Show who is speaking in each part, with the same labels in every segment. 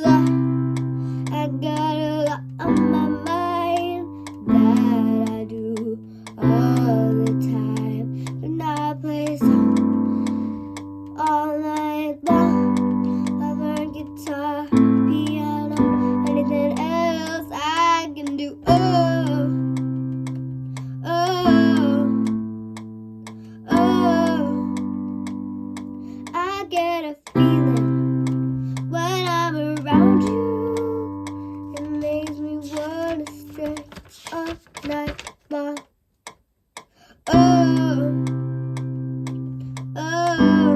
Speaker 1: I got a lot on my mind that I do all the time. And I play song all night long. I learn guitar, piano, anything else I can do. Oh, oh, oh. I get a feeling when I'm around you. It makes me wanna stay all night long. Oh, oh,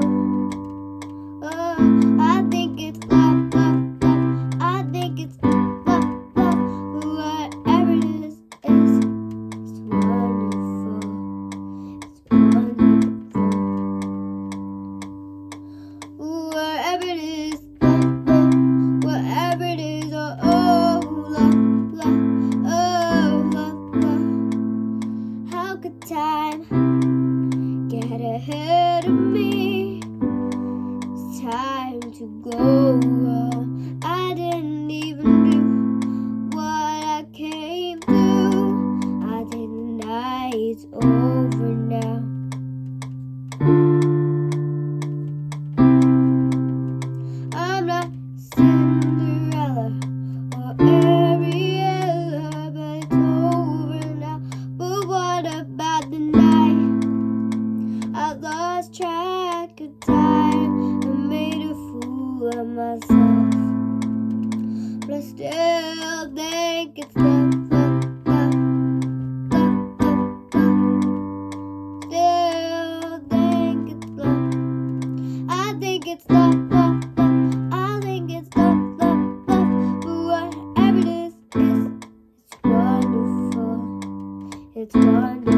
Speaker 1: oh. I think it's love, love, love. I think it's love, love. Whatever it is, it's wonderful. It's wonderful. Wherever it is, love, love, wherever it is, oh, oh, love, love, oh, love, love. How could time get ahead of me? It's time to go home. I didn't even do what I came to. I think the night's over now. I'm not Cinderella or Ariella, but it's over now. But what about the night? I lost track of time and made a fool of myself. But I still think it's love, love, love, love, love, love. Still think it's love. I think it's love, love, love. I think it's love, love, love. But whatever it is, it's wonderful. It's wonderful.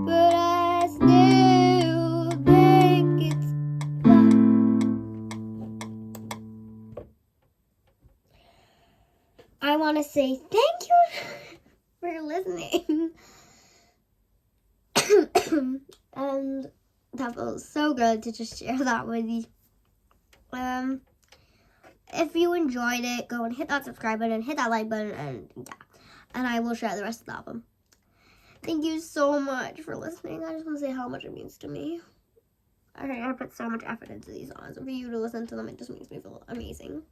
Speaker 1: But I still think it's love. I want to say thank you for listening. And that feels so good to just share that with you. If you enjoyed it, go and hit that subscribe button, hit that like button, and yeah. And I will share the rest of the album. Thank you so much for listening. I just want to say how much it means to me. I put so much effort into these songs. For you to listen to them, it just makes me feel amazing.